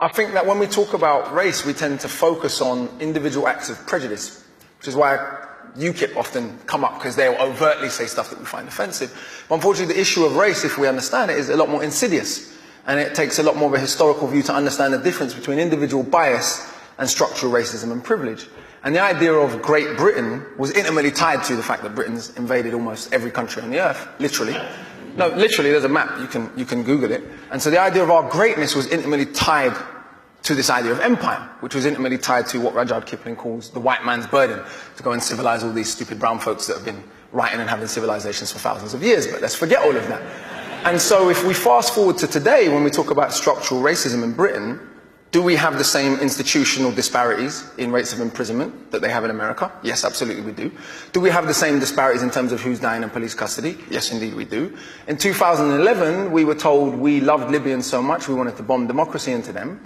I think that when we talk about race, we tend to focus on individual acts of prejudice, which is why UKIP often come up, because they'll overtly say stuff that we find offensive. But unfortunately, the issue of race, if we understand it, is a lot more insidious. And it takes a lot more of a historical view to understand the difference between individual bias and structural racism and privilege. And the idea of Great Britain was intimately tied to the fact that Britain's invaded almost every country on the earth, literally. No, literally, there's a map, you can Google it. And so the idea of our greatness was intimately tied to this idea of empire, which was intimately tied to what Rudyard Kipling calls the white man's burden, to go and civilize all these stupid brown folks that have been writing and having civilizations for thousands of years. But let's forget all of that. And so if we fast forward to today, when we talk about structural racism in Britain, do we have the same institutional disparities in rates of imprisonment that they have in America? Yes, absolutely we do. Do we have the same disparities in terms of who's dying in police custody? Yes, indeed we do. In 2011, we were told we loved Libyans so much we wanted to bomb democracy into them.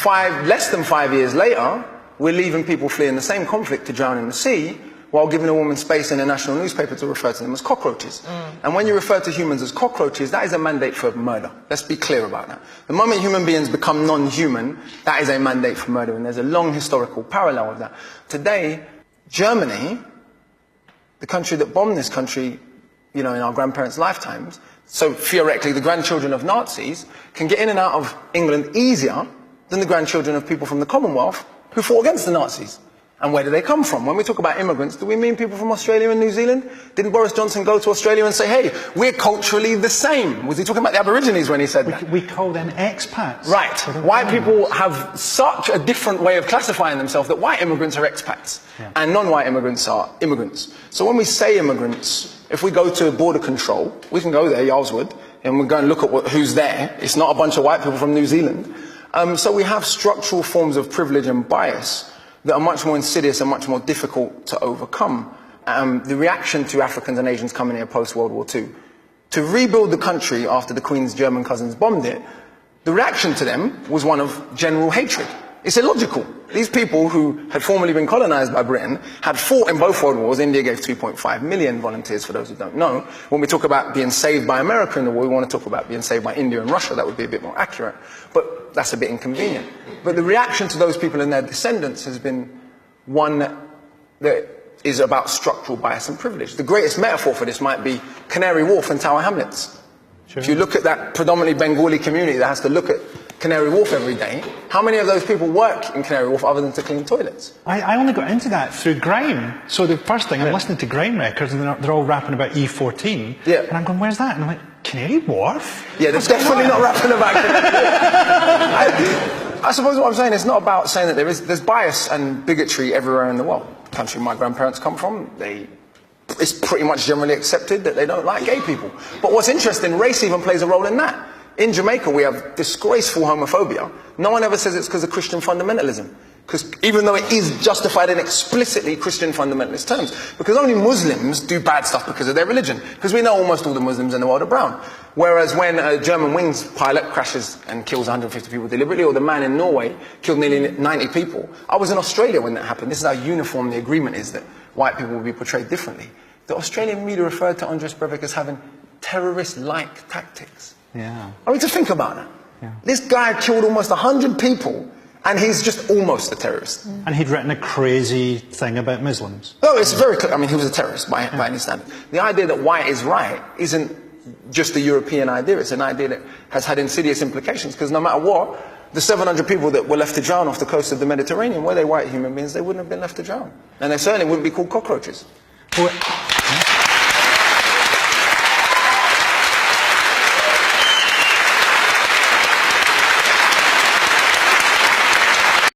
Less than 5 years later, we're leaving people fleeing the same conflict to drown in the sea, while giving a woman space in a national newspaper to refer to them as cockroaches. And when you refer to humans as cockroaches, that is a mandate for murder. Let's be clear about that. The moment human beings become non-human, that is a mandate for murder, and there's a long historical parallel of that. Today, Germany, the country that bombed this country, in our grandparents' lifetimes, so theoretically the grandchildren of Nazis can get in and out of England easier than the grandchildren of people from the Commonwealth who fought against the Nazis. And where do they come from? When we talk about immigrants, do we mean people from Australia and New Zealand? Didn't Boris Johnson go to Australia and say, hey, we're culturally the same? Was he talking about the Aborigines when he said that? We call them expats. Right. White people have such a different way of classifying themselves that white immigrants are expats and non-white immigrants are immigrants. So when we say immigrants, if we go to border control, we can go there, Yarlswood, and we go and look at who's there. It's not a bunch of white people from New Zealand. So we have structural forms of privilege and bias that are much more insidious and much more difficult to overcome. The reaction to Africans and Asians coming here post-World War II, to rebuild the country after the Queen's German cousins bombed it, the reaction to them was one of general hatred. It's illogical. These people who had formerly been colonized by Britain had fought in both world wars. India gave 2.5 million volunteers, for those who don't know. When we talk about being saved by America in the war, we want to talk about being saved by India and Russia. That would be a bit more accurate. But that's a bit inconvenient. But the reaction to those people and their descendants has been one that is about structural bias and privilege. The greatest metaphor for this might be Canary Wharf and Tower Hamlets. Sure. If you look at that predominantly Bengali community that has to look at Canary Wharf every day, how many of those people work in Canary Wharf other than to clean toilets? I only got into that through grime. So the first thing, I'm listening to grime records and they're all rapping about E14. Yeah. And I'm going, where's that? And I'm like, Canary Wharf? Yeah, they're definitely not rapping about Canary I suppose what I'm saying is not about saying that there's bias and bigotry everywhere in the world. The country my grandparents come from, it's pretty much generally accepted that they don't like gay people. But what's interesting, race even plays a role in that. In Jamaica, we have disgraceful homophobia. No one ever says it's because of Christian fundamentalism. Because even though it is justified in explicitly Christian fundamentalist terms, because only Muslims do bad stuff because of their religion. Because we know almost all the Muslims in the world are brown. Whereas when a Germanwings pilot crashes and kills 150 people deliberately, or the man in Norway killed nearly 90 people, I was in Australia when that happened. This is how uniform the agreement is that white people will be portrayed differently. The Australian media referred to Andres Breivik as having terrorist-like tactics. Yeah. I mean, to think about that. Yeah. This guy killed almost 100 people, and he's just almost a terrorist. And he'd written a crazy thing about Muslims. Oh, it's very clear. I mean, he was a terrorist by any standard. The idea that white is right isn't just a European idea. It's an idea that has had insidious implications, because no matter what, the 700 people that were left to drown off the coast of the Mediterranean, were they white human beings, they wouldn't have been left to drown. And they certainly wouldn't be called cockroaches. Well,